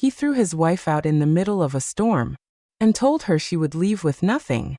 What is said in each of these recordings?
He threw his wife out in the middle of a storm and told her she would leave with nothing.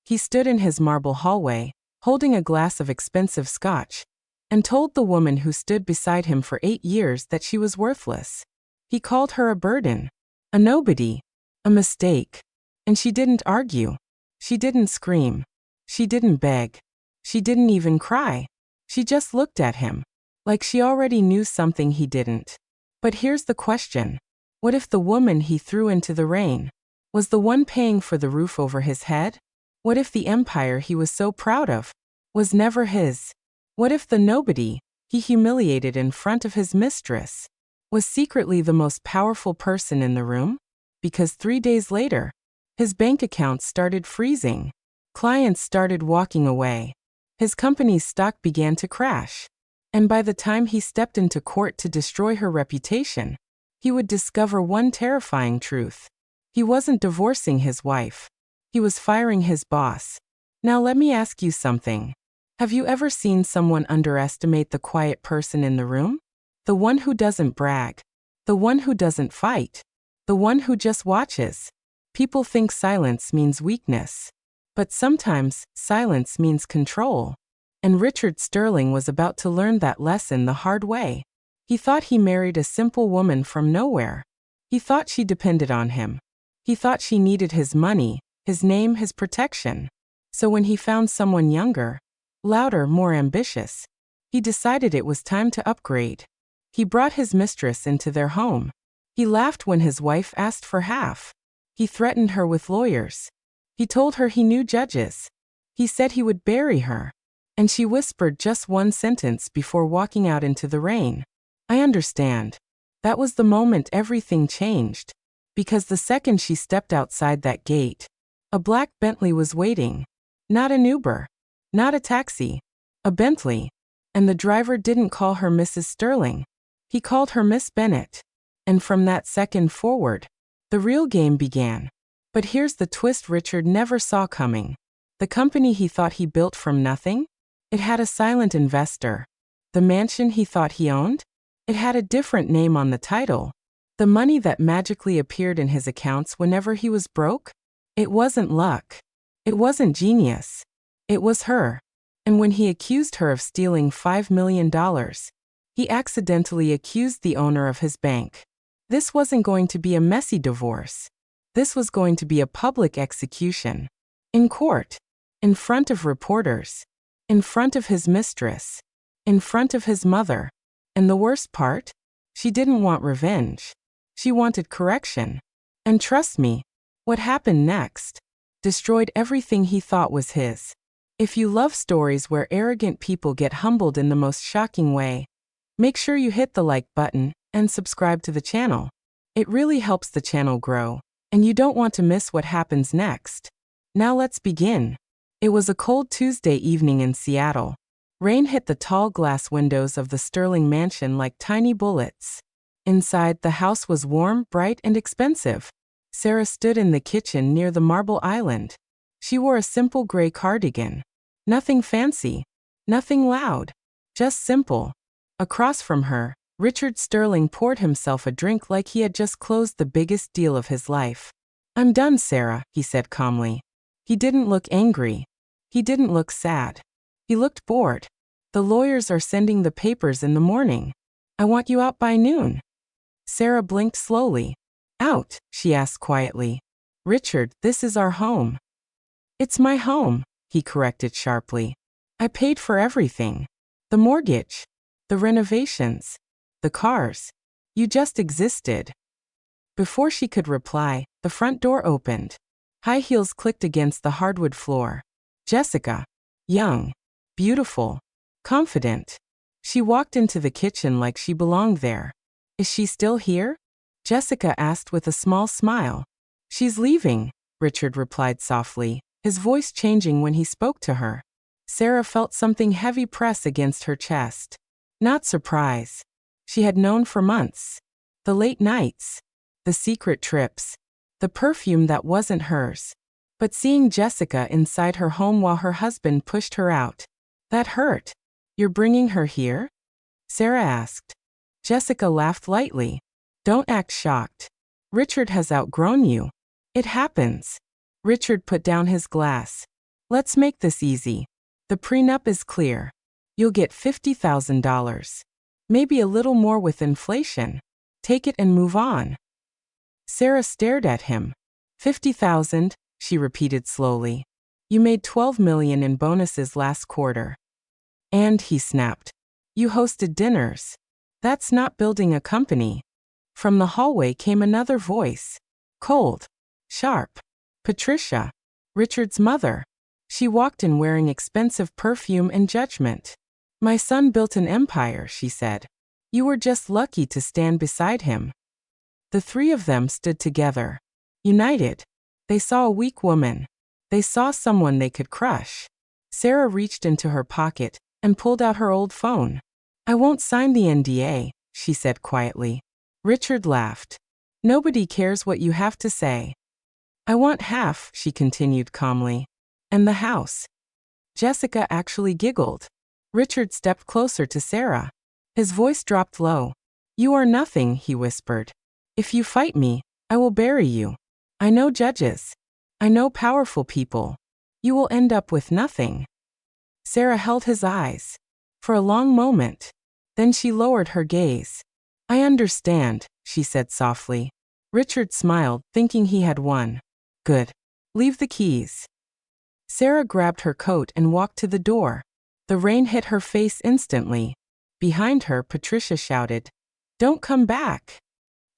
He stood in his marble hallway, holding a glass of expensive scotch, and told the woman who stood beside him for 8 years that she was worthless. He called her a burden, a nobody, a mistake. And she didn't argue. She didn't scream. She didn't beg. She didn't even cry. She just looked at him, like she already knew something he didn't. But here's the question. What if the woman he threw into the rain was the one paying for the roof over his head? What if the empire he was so proud of was never his? What if the nobody he humiliated in front of his mistress was secretly the most powerful person in the room? Because 3 days later, his bank account started freezing. Clients started walking away. His company's stock began to crash. And by the time he stepped into court to destroy her reputation, he would discover one terrifying truth. He wasn't divorcing his wife. He was firing his boss. Now let me ask you something. Have you ever seen someone underestimate the quiet person in the room? The one who doesn't brag. The one who doesn't fight. The one who just watches. People think silence means weakness. But sometimes, silence means control. And Richard Sterling was about to learn that lesson the hard way. He thought he married a simple woman from nowhere. He thought she depended on him. He thought she needed his money, his name, his protection. So when he found someone younger, louder, more ambitious, he decided it was time to upgrade. He brought his mistress into their home. He laughed when his wife asked for half. He threatened her with lawyers. He told her he knew judges. He said he would bury her. And she whispered just one sentence before walking out into the rain. I understand. That was the moment everything changed. Because the second she stepped outside that gate, a black Bentley was waiting. Not an Uber. Not a taxi. A Bentley. And the driver didn't call her Mrs. Sterling. He called her Miss Bennett. And from that second forward, the real game began. But here's the twist Richard never saw coming. The company he thought he built from nothing? It had a silent investor. The mansion he thought he owned? It had a different name on the title. The money that magically appeared in his accounts whenever he was broke? It wasn't luck. It wasn't genius. It was her. And when he accused her of stealing $5 million, he accidentally accused the owner of his bank. This wasn't going to be a messy divorce. This was going to be a public execution. In court. In front of reporters. In front of his mistress. In front of his mother. And the worst part? She didn't want revenge. She wanted correction. And trust me, what happened next destroyed everything he thought was his. If you love stories where arrogant people get humbled in the most shocking way, make sure you hit the like button and subscribe to the channel. It really helps the channel grow, and you don't want to miss what happens next. Now let's begin. It was a cold Tuesday evening in Seattle. Rain hit the tall glass windows of the Sterling mansion like tiny bullets. Inside, the house was warm, bright, and expensive. Sarah stood in the kitchen near the marble island. She wore a simple gray cardigan. Nothing fancy. Nothing loud. Just simple. Across from her, Richard Sterling poured himself a drink like he had just closed the biggest deal of his life. I'm done, Sarah, he said calmly. He didn't look angry. He didn't look sad. He looked bored. The lawyers are sending the papers in the morning. I want you out by noon. Sarah blinked slowly. Out, she asked quietly. Richard, this is our home. It's my home, he corrected sharply. I paid for everything. The mortgage. The renovations. The cars. You just existed. Before she could reply, the front door opened. High heels clicked against the hardwood floor. Jessica. Young. Beautiful. Confident. She walked into the kitchen like she belonged there. Is she still here? Jessica asked with a small smile. She's leaving, Richard replied softly, his voice changing when he spoke to her. Sarah felt something heavy press against her chest. Not surprise. She had known for months. The late nights. The secret trips. The perfume that wasn't hers. But seeing Jessica inside her home while her husband pushed her out, that hurt. You're bringing her here? Sarah asked. Jessica laughed lightly. Don't act shocked. Richard has outgrown you. It happens. Richard put down his glass. Let's make this easy. The prenup is clear. You'll get $50,000. Maybe a little more with inflation. Take it and move on. Sarah stared at him. 50,000, she repeated slowly. You made 12 million in bonuses last quarter. And, he snapped, you hosted dinners. That's not building a company. From the hallway came another voice. Cold. Sharp. Patricia. Richard's mother. She walked in wearing expensive perfume and judgment. My son built an empire, she said. You were just lucky to stand beside him. The three of them stood together. United. They saw a weak woman. They saw someone they could crush. Sarah reached into her pocket and pulled out her old phone. I won't sign the NDA, she said quietly. Richard laughed. Nobody cares what you have to say. I want half, she continued calmly. And the house. Jessica actually giggled. Richard stepped closer to Sarah. His voice dropped low. You are nothing, he whispered. If you fight me, I will bury you. I know judges. I know powerful people. You will end up with nothing. Sarah held his eyes. For a long moment. Then she lowered her gaze. I understand, she said softly. Richard smiled, thinking he had won. Good. Leave the keys. Sarah grabbed her coat and walked to the door. The rain hit her face instantly. Behind her, Patricia shouted, Don't come back.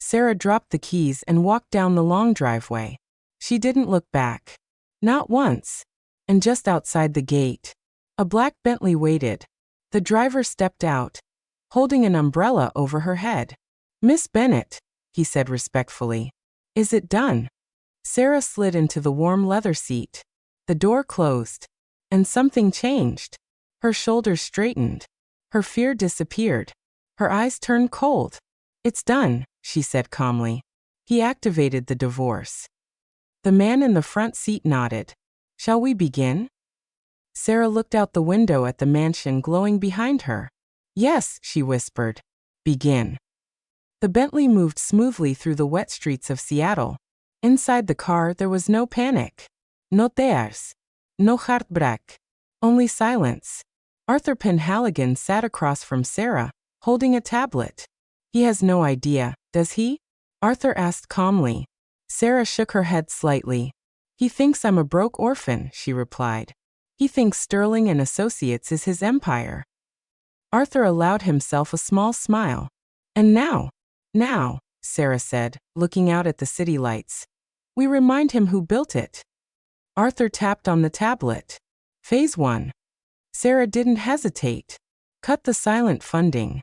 Sarah dropped the keys and walked down the long driveway. She didn't look back. Not once. And just outside the gate, a black Bentley waited. The driver stepped out, holding an umbrella over her head. Miss Bennett, he said respectfully. Is it done? Sarah slid into the warm leather seat. The door closed, and something changed. Her shoulders straightened. Her fear disappeared. Her eyes turned cold. It's done, she said calmly. He activated the divorce. The man in the front seat nodded. Shall we begin? Sarah looked out the window at the mansion glowing behind her. Yes, she whispered. Begin. The Bentley moved smoothly through the wet streets of Seattle. Inside the car there was no panic. No tears. No heartbreak. Only silence. Arthur Penhaligon sat across from Sarah, holding a tablet. He has no idea, does he? Arthur asked calmly. Sarah shook her head slightly. He thinks I'm a broke orphan, she replied. He thinks Sterling and Associates is his empire. Arthur allowed himself a small smile. And now, Sarah said, looking out at the city lights. We remind him who built it. Arthur tapped on the tablet. Phase 1. Sarah didn't hesitate. Cut the silent funding.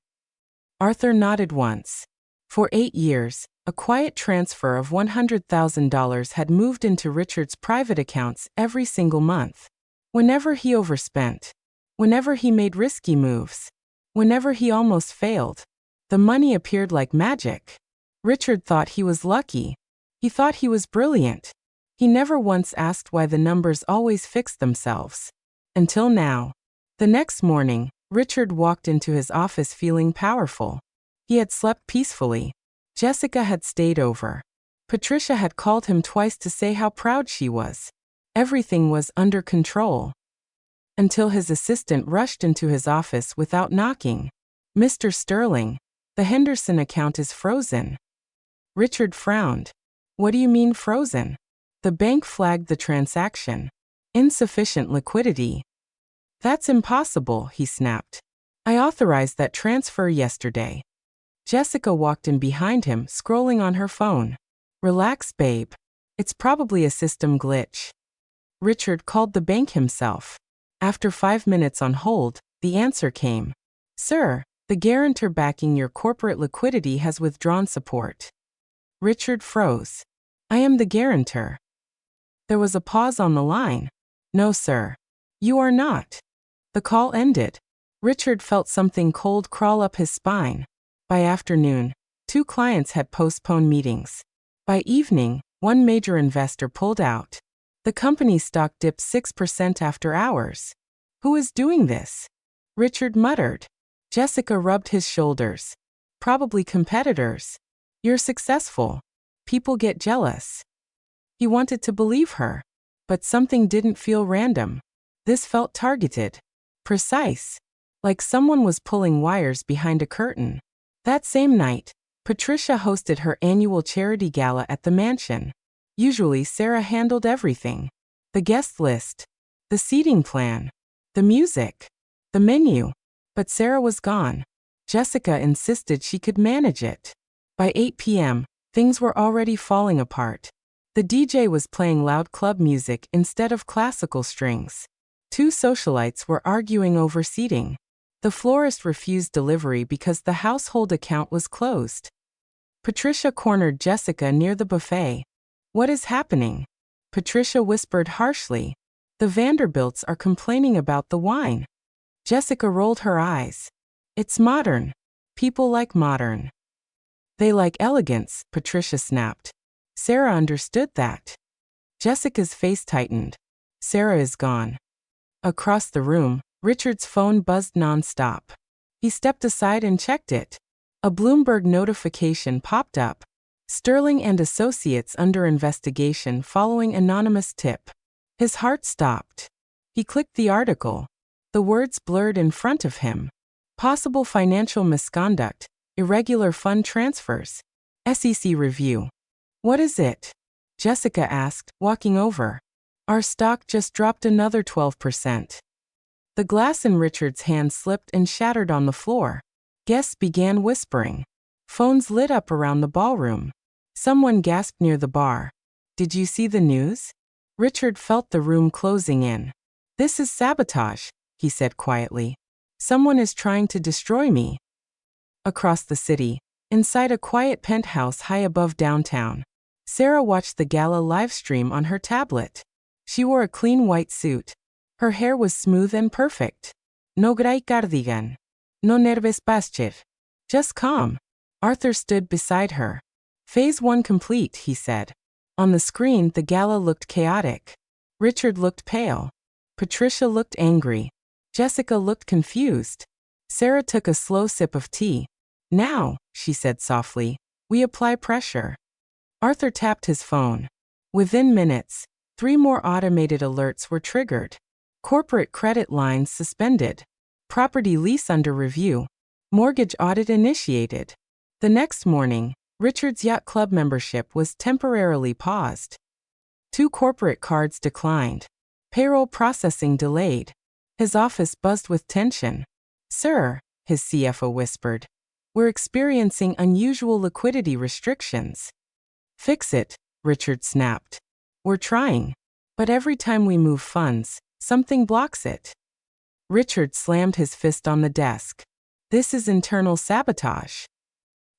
Arthur nodded once. For 8 years, a quiet transfer of $100,000 had moved into Richard's private accounts every single month. Whenever he overspent, whenever he made risky moves, whenever he almost failed, the money appeared like magic. Richard thought he was lucky. He thought he was brilliant. He never once asked why the numbers always fixed themselves. Until now. The next morning, Richard walked into his office feeling powerful. He had slept peacefully. Jessica had stayed over. Patricia had called him twice to say how proud she was. Everything was under control. Until his assistant rushed into his office without knocking. Mr. Sterling, the Henderson account is frozen. Richard frowned. What do you mean frozen? The bank flagged the transaction. Insufficient liquidity. That's impossible, he snapped. I authorized that transfer yesterday. Jessica walked in behind him, scrolling on her phone. Relax, babe. It's probably a system glitch. Richard called the bank himself. After 5 minutes on hold, the answer came. Sir, the guarantor backing your corporate liquidity has withdrawn support. Richard froze. I am the guarantor. There was a pause on the line. No, sir. You are not. The call ended. Richard felt something cold crawl up his spine. By afternoon, 2 clients had postponed meetings. By evening, 1 major investor pulled out. The company's stock dipped 6% after hours. Who is doing this? Richard muttered. Jessica rubbed his shoulders. Probably competitors. You're successful. People get jealous. He wanted to believe her. But something didn't feel random. This felt targeted. Precise. Like someone was pulling wires behind a curtain. That same night, Patricia hosted her annual charity gala at the mansion. Usually Sarah handled everything. The guest list, the seating plan, the music, the menu. But Sarah was gone. Jessica insisted she could manage it. By 8 p.m., things were already falling apart. The DJ was playing loud club music instead of classical strings. Two socialites were arguing over seating. The florist refused delivery because the household account was closed. Patricia cornered Jessica near the buffet. "What is happening?" Patricia whispered harshly. "The Vanderbilts are complaining about the wine." Jessica rolled her eyes. "It's modern. People like modern." "They like elegance," Patricia snapped. Sarah understood that. Jessica's face tightened. Sarah is gone. Across the room, Richard's phone buzzed non-stop. He stepped aside and checked it. A Bloomberg notification popped up. Sterling and Associates under investigation following anonymous tip. His heart stopped. He clicked the article. The words blurred in front of him. Possible financial misconduct, irregular fund transfers. SEC review. "What is it?" Jessica asked, walking over. "Our stock just dropped another 12%. The glass in Richard's hand slipped and shattered on the floor. Guests began whispering. Phones lit up around the ballroom. Someone gasped near the bar. "Did you see the news?" Richard felt the room closing in. "This is sabotage," he said quietly. "Someone is trying to destroy me." Across the city, inside a quiet penthouse high above downtown, Sarah watched the gala livestream on her tablet. She wore a clean white suit. Her hair was smooth and perfect. "No gray cardigan. No nerves pascher. Just calm." Arthur stood beside her. "Phase 1 complete," he said. On the screen, the gala looked chaotic. Richard looked pale. Patricia looked angry. Jessica looked confused. Sarah took a slow sip of tea. "Now," she said softly, "we apply pressure." Arthur tapped his phone. Within minutes, 3 more automated alerts were triggered. Corporate credit lines suspended. Property lease under review. Mortgage audit initiated. The next morning, Richard's yacht club membership was temporarily paused. 2 corporate cards declined. Payroll processing delayed. His office buzzed with tension. "Sir," his CFO whispered, "we're experiencing unusual liquidity restrictions." "Fix it," Richard snapped. "We're trying. But every time we move funds, something blocks it." Richard slammed his fist on the desk. "This is internal sabotage."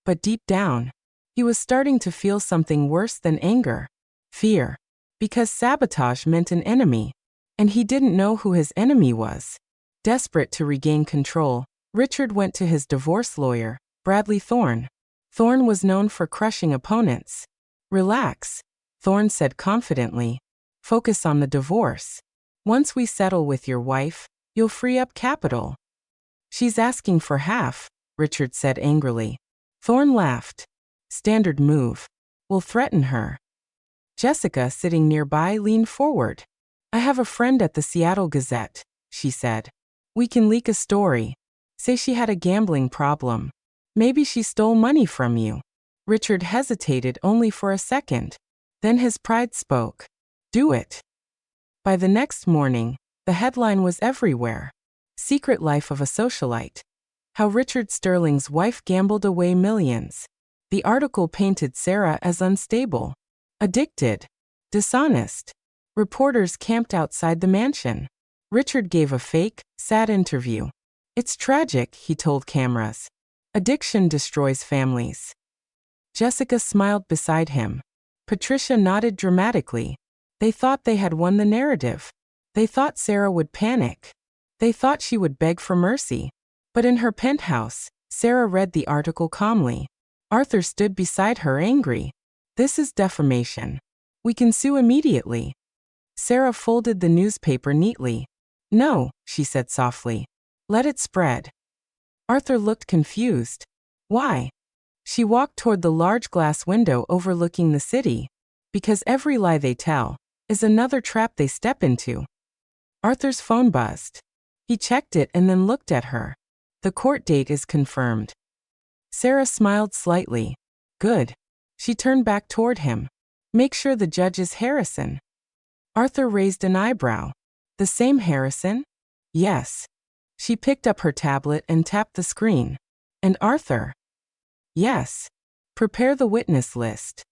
But deep down, he was starting to feel something worse than anger. Fear. Because sabotage meant an enemy. And he didn't know who his enemy was. Desperate to regain control, Richard went to his divorce lawyer, Bradley Thorne. Thorne was known for crushing opponents. "Relax," Thorne said confidently. "Focus on the divorce. Once we settle with your wife, you'll free up capital." "She's asking for half," Richard said angrily. Thorne laughed. "Standard move. We'll threaten her." Jessica, sitting nearby, leaned forward. "I have a friend at the Seattle Gazette," she said. "We can leak a story. Say she had a gambling problem. Maybe she stole money from you." Richard hesitated only for a second. Then his pride spoke. "Do it." By the next morning, the headline was everywhere. Secret Life of a Socialite. How Richard Sterling's wife gambled away millions. The article painted Sarah as unstable, addicted, dishonest. Reporters camped outside the mansion. Richard gave a fake, sad interview. "It's tragic," he told cameras. "Addiction destroys families." Jessica smiled beside him. Patricia nodded dramatically. They thought they had won the narrative. They thought Sarah would panic. They thought she would beg for mercy. But in her penthouse, Sarah read the article calmly. Arthur stood beside her angry. "This is defamation. We can sue immediately." Sarah folded the newspaper neatly. "No," she said softly. "Let it spread." Arthur looked confused. "Why?" She walked toward the large glass window overlooking the city, because every lie they tell is another trap they step into. Arthur's phone buzzed. He checked it and then looked at her. The court date is confirmed. Sarah smiled slightly. Good. She turned back toward him. Make sure the judge is Harrison. Arthur raised an eyebrow. The same Harrison? Yes. She picked up her tablet and tapped the screen. And Arthur? Yes. Prepare the witness list.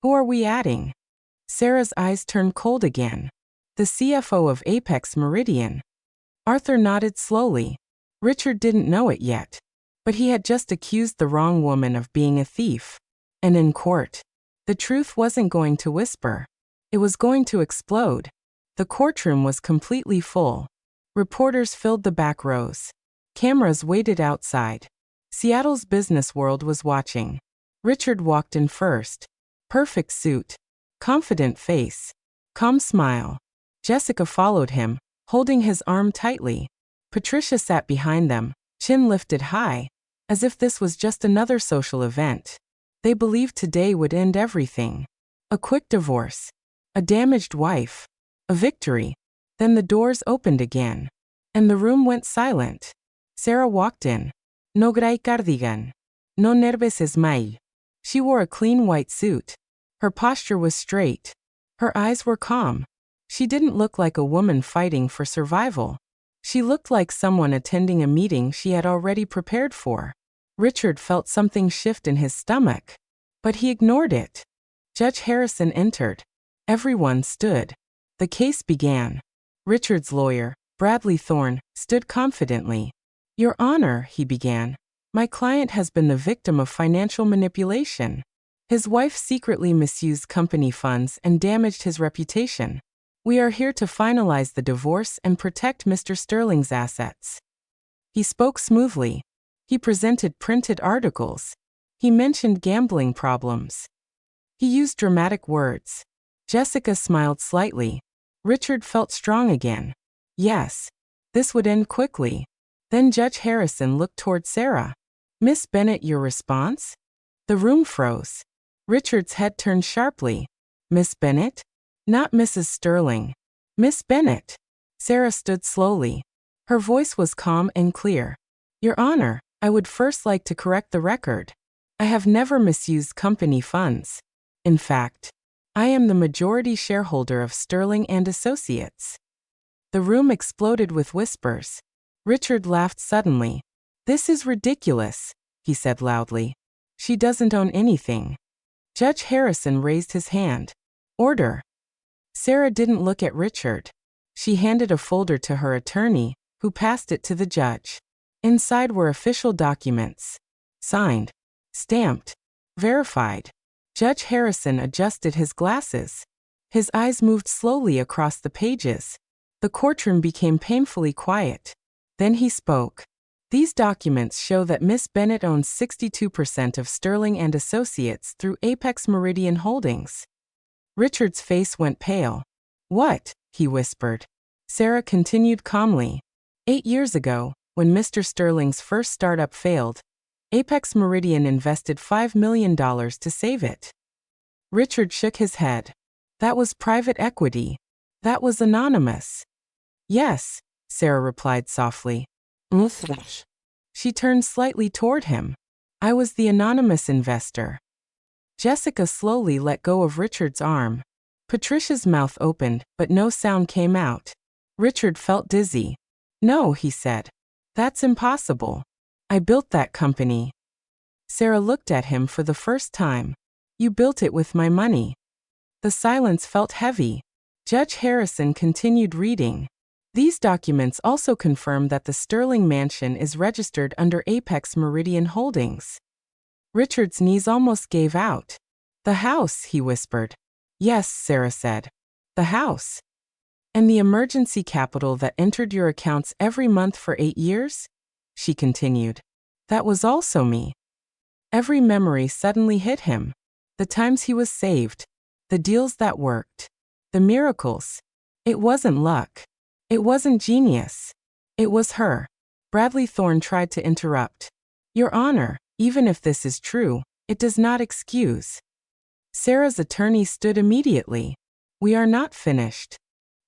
Who are we adding? Sarah's eyes turned cold again. The CFO of Apex Meridian. Arthur nodded slowly. Richard didn't know it yet, but he had just accused the wrong woman of being a thief. And in court, the truth wasn't going to whisper. It was going to explode. The courtroom was completely full. Reporters filled the back rows. Cameras waited outside. Seattle's business world was watching. Richard walked in first. Perfect suit. Confident face. Calm smile. Jessica followed him, holding his arm tightly. Patricia sat behind them, chin lifted high, as if this was just another social event. They believed today would end everything. A quick divorce. A damaged wife. A victory. Then the doors opened again. And the room went silent. Sarah walked in. No gray cardigan. No nerves smile. She wore a clean white suit. Her posture was straight. Her eyes were calm. She didn't look like a woman fighting for survival. She looked like someone attending a meeting she had already prepared for. Richard felt something shift in his stomach, but he ignored it. Judge Harrison entered. Everyone stood. The case began. Richard's lawyer, Bradley Thorne, stood confidently. Your Honor, he began, my client has been the victim of financial manipulation. His wife secretly misused company funds and damaged his reputation. We are here to finalize the divorce and protect Mr. Sterling's assets. He spoke smoothly. He presented printed articles. He mentioned gambling problems. He used dramatic words. Jessica smiled slightly. Richard felt strong again. Yes, this would end quickly. Then Judge Harrison looked toward Sarah. Miss Bennett, your response? The room froze. Richard's head turned sharply. Miss Bennett? Not Mrs. Sterling. Miss Bennett. Sarah stood slowly. Her voice was calm and clear. Your Honor, I would first like to correct the record. I have never misused company funds. In fact, I am the majority shareholder of Sterling and Associates. The room exploded with whispers. Richard laughed suddenly. This is ridiculous, he said loudly. She doesn't own anything. Judge Harrison raised his hand. Order. Sarah didn't look at Richard. She handed a folder to her attorney, who passed it to the judge. Inside were official documents. Signed. Stamped. Verified. Judge Harrison adjusted his glasses. His eyes moved slowly across the pages. The courtroom became painfully quiet. Then he spoke. These documents show that Miss Bennett owns 62% of Sterling and Associates through Apex Meridian Holdings. Richard's face went pale. What? He whispered. Sarah continued calmly. 8 years ago, when Mr. Sterling's first startup failed, Apex Meridian invested $5 million to save it. Richard shook his head. That was private equity. That was anonymous. Yes, Sarah replied softly. She turned slightly toward him. I was the anonymous investor. Jessica slowly let go of Richard's arm. Patricia's mouth opened, but no sound came out. Richard felt dizzy. No, he said. That's impossible. I built that company. Sarah looked at him for the first time. You built it with my money. The silence felt heavy. Judge Harrison continued reading. These documents also confirm that the Sterling mansion is registered under Apex Meridian Holdings. Richard's knees almost gave out. The house, he whispered. Yes, Sarah said. The house. And the emergency capital that entered your accounts every month for 8 years? She continued. That was also me. Every memory suddenly hit him. The times he was saved. The deals that worked. The miracles. It wasn't luck. It wasn't genius. It was her. Bradley Thorne tried to interrupt. Your Honor, even if this is true, It does not excuse. Sarah's attorney stood immediately. We are not finished.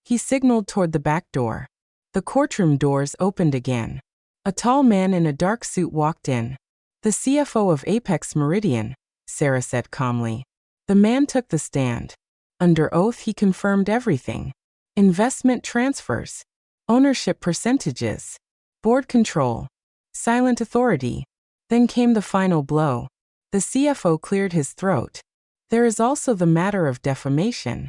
He signaled toward the back door. The courtroom doors opened again. A tall man in a dark suit walked in. The CFO of Apex Meridian, Sarah said calmly. The man took the stand. Under oath, he confirmed everything. Investment transfers, ownership percentages, board control, silent authority. Then came the final blow. The CFO cleared his throat. There is also the matter of defamation.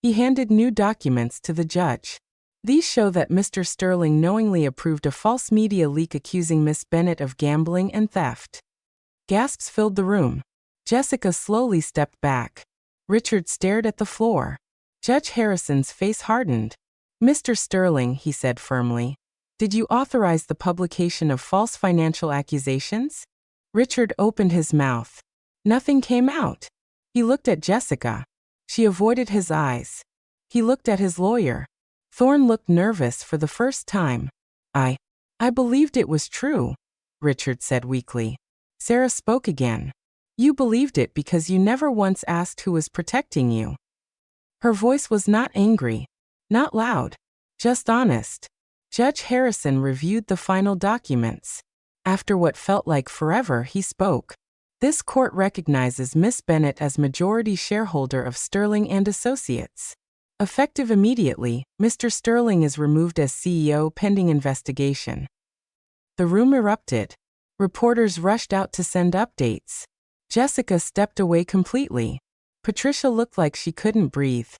He handed new documents to the judge. These show that Mr. Sterling knowingly approved a false media leak accusing Miss Bennett of gambling and theft. Gasps filled the room. Jessica slowly stepped back. Richard stared at the floor. Judge Harrison's face hardened. Mr. Sterling, he said firmly, did you authorize the publication of false financial accusations? Richard opened his mouth. Nothing came out. He looked at Jessica. She avoided his eyes. He looked at his lawyer. Thorne looked nervous for the first time. I believed it was true, Richard said weakly. Sarah spoke again. You believed it because you never once asked who was protecting you. Her voice was not angry, not loud, just honest. Judge Harrison reviewed the final documents. After what felt like forever, he spoke. This court recognizes Miss Bennett as majority shareholder of Sterling and Associates. Effective immediately, Mr. Sterling is removed as CEO pending investigation. The room erupted. Reporters rushed out to send updates. Jessica stepped away completely. Patricia looked like she couldn't breathe.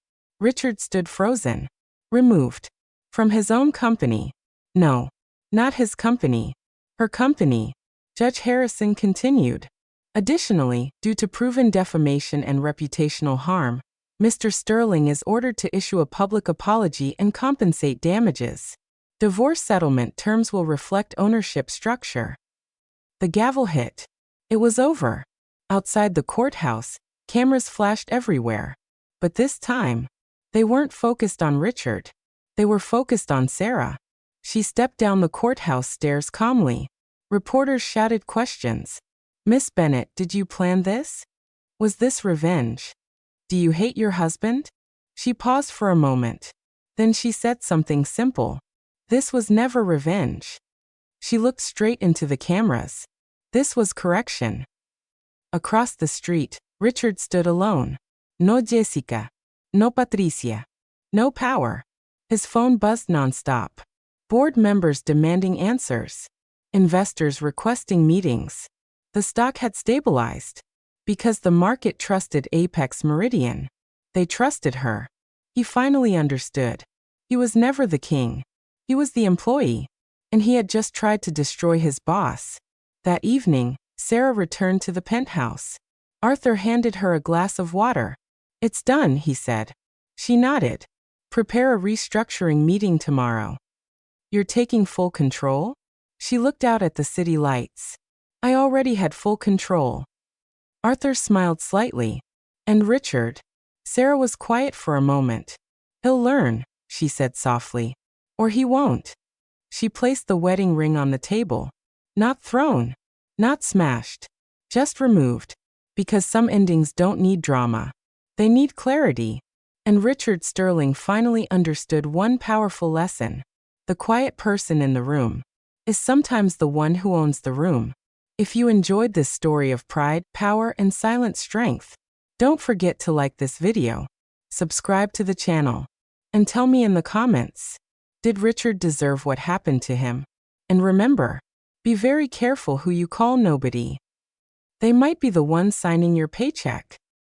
Richard stood frozen. Removed. From his own company. No. Not his company. Her company. Judge Harrison continued. Additionally, due to proven defamation and reputational harm, Mr. Sterling is ordered to issue a public apology and compensate damages. Divorce settlement terms will reflect ownership structure. The gavel hit. It was over. Outside the courthouse, cameras flashed everywhere. But this time, they weren't focused on Richard. They were focused on Sarah. She stepped down the courthouse stairs calmly. Reporters shouted questions. Miss Bennett, did you plan this? Was this revenge? Do you hate your husband? She paused for a moment. Then she said something simple. This was never revenge. She looked straight into the cameras. This was correction. Across the street, Richard stood alone. No Jessica. No Patricia. No power. His phone buzzed nonstop. Board members demanding answers. Investors requesting meetings. The stock had stabilized. Because the market trusted Apex Meridian. They trusted her. He finally understood. He was never the king. He was the employee. And he had just tried to destroy his boss. That evening, Sarah returned to the penthouse. Arthur handed her a glass of water. It's done, he said. She nodded. Prepare a restructuring meeting tomorrow. You're taking full control? She looked out at the city lights. I already had full control. Arthur smiled slightly. And Richard? Sarah was quiet for a moment. He'll learn, she said softly. Or he won't. She placed the wedding ring on the table. Not thrown. Not smashed. Just removed. Because some endings don't need drama. They need clarity. And Richard Sterling finally understood one powerful lesson. The quiet person in the room is sometimes the one who owns the room. If you enjoyed this story of pride, power, and silent strength, don't forget to like this video, subscribe to the channel, and tell me in the comments, did Richard deserve what happened to him? And remember, be very careful who you call nobody. They might be the one signing your paycheck.